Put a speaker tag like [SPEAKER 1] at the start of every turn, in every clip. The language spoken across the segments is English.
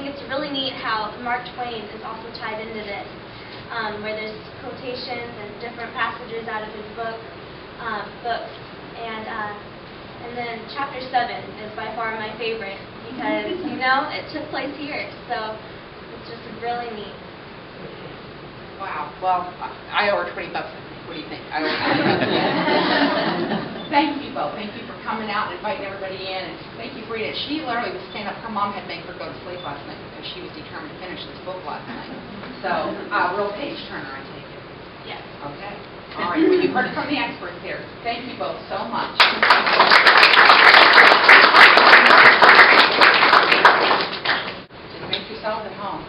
[SPEAKER 1] think it's really neat how Mark Twain is also tied into this, where there's quotations and different passages out of his books. And then chapter 7 is by far my favorite because, you know, it took place here. So it's just really neat.
[SPEAKER 2] Wow. Well, I owe her $20. What do you think? I owe her $20. Thank you both. Thank you for coming out and inviting everybody in. And thank you for reading it. She literally was staying up. Her mom had made her go to sleep last night because she was determined to finish this book last night. So, real page turner, I take it.
[SPEAKER 1] Yes.
[SPEAKER 2] Okay. All right. Well, you heard it from the experts here. Thank you both so much. Just make yourselves at home.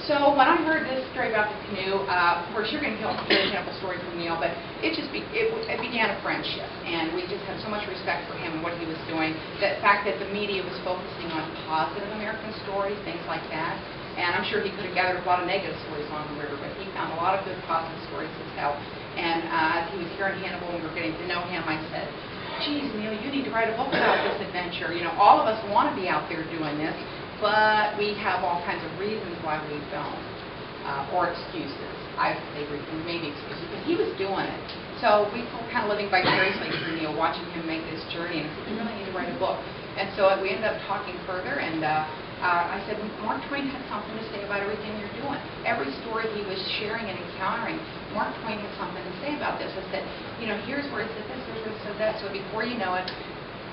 [SPEAKER 2] So when I heard this story about the canoe, of course you're going to hear an example story from Neal, but it began a friendship, and we just had so much respect for him and what he was doing. The fact that the media was focusing on positive American stories, things like that, and I'm sure he could have gathered a lot of negative stories on the river, but he found a lot of good positive stories himself. And as he was here in Hannibal and we were getting to know him, I said, geez, Neal, you need to write a book about this adventure. You know, all of us want to be out there doing this, but we have all kinds of reasons why we don't, or excuses. I would say maybe excuses, but he was doing it. So we were kind of living vicariously through Neal, watching him make this journey, and I said, you really need to write a book. And so we ended up talking further, and I said, Mark Twain had something to say about everything you're doing. Every story he was sharing and encountering, Mark Twain had something to say about this. I said, you know, here's where he said this, here's where he said that. So before you know it,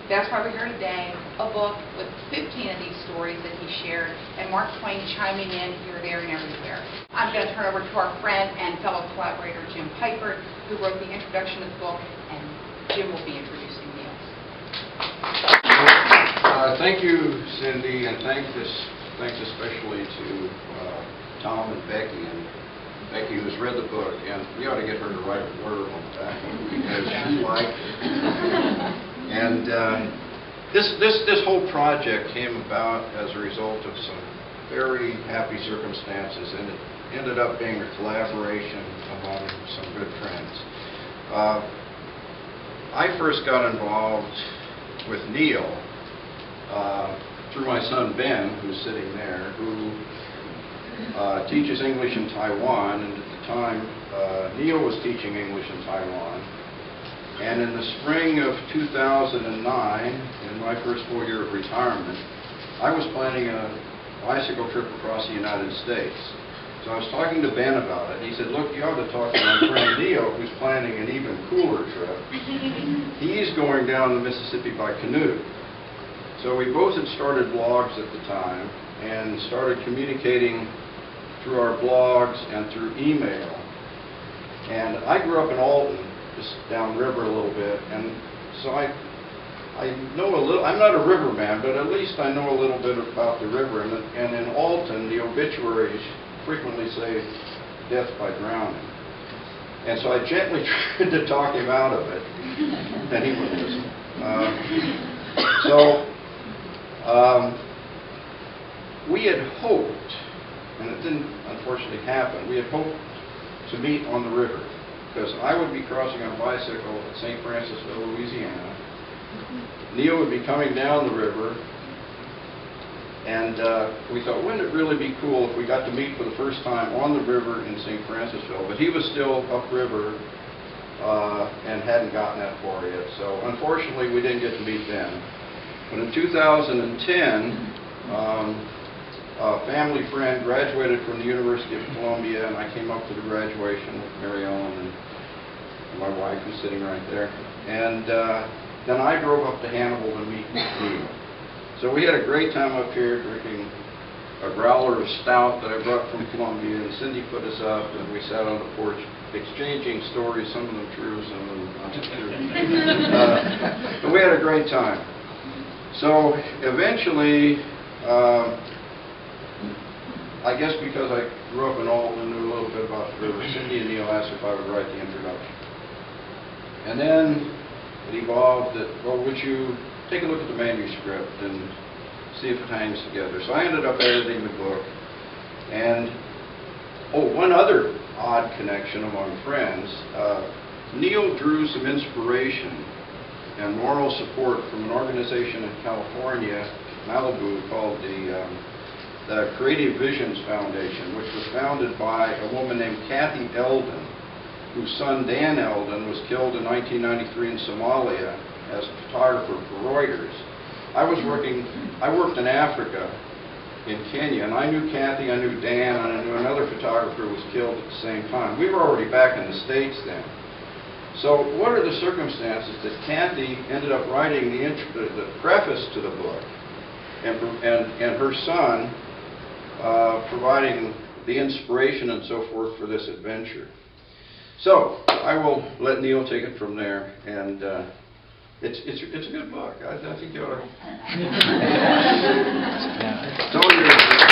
[SPEAKER 2] that's why we're here today, a book with 15 of these stories that he shared, and Mark Twain chiming in here, there, and everywhere. I'm going to turn over to our friend and fellow collaborator, Jim Piper, who wrote the introduction of the book, and Jim will be introducing Neal.
[SPEAKER 3] Thank you, Cindy, and thanks especially to Tom and Becky. And Becky, who's read the book, and we ought to get her to write a blurb on the back because she liked it. And this whole project came about as a result of some very happy circumstances, and it ended up being a collaboration among some good friends. I first got involved with Neal through my son Ben, who's sitting there, who teaches English in Taiwan, and at the time Neal was teaching English in Taiwan. And in the spring of 2009, in my first full year of retirement, I was planning a bicycle trip across the United States. So I was talking to Ben about it, and he said, look, you ought to talk to my friend Neal, who's planning an even cooler trip. He's going down the Mississippi by canoe. So we both had started blogs at the time and started communicating through our blogs and through email. And I grew up in Alton, just downriver a little bit, and so I know a little. I'm not a riverman, but at least I know a little bit about the river. And in Alton, the obituaries frequently say death by drowning. And so I gently tried to talk him out of it, and he wouldn't listen. We had hoped, and it didn't unfortunately happen, we had hoped to meet on the river, because I would be crossing on bicycle at St. Francisville, Louisiana. Neal would be coming down the river, and we thought, wouldn't it really be cool if we got to meet for the first time on the river in St. Francisville? But he was still upriver and hadn't gotten that far yet. So unfortunately, we didn't get to meet then. But in 2010, a family friend graduated from the University of Columbia, and I came up to the graduation with Mary Ellen and my wife, who's sitting right there. And then I drove up to Hannibal to meet Neal. So we had a great time up here drinking a growler of stout that I brought from Columbia, and Cindy put us up, and we sat on the porch exchanging stories, some of them true, some of them not true. But we had a great time. So eventually, I guess because I grew up in Alton and knew a little bit about the river, Cindy and Neal asked if I would write the introduction. And then it evolved that, well, would you take a look at the manuscript and see if it hangs together? So I ended up editing the book. And, one other odd connection among friends, Neal drew some inspiration and moral support from an organization in California, Malibu, called the the Creative Visions Foundation, which was founded by a woman named Kathy Eldon, whose son Dan Eldon was killed in 1993 in Somalia as a photographer for Reuters. I worked in Africa, in Kenya, and I knew Kathy, I knew Dan, and I knew another photographer who was killed at the same time. We were already back in the States then. So what are the circumstances that Kathy ended up writing the preface to the book, and her son providing the inspiration and so forth for this adventure? So I will let Neal take it from there, and it's a good book. I think you ought to. Tony,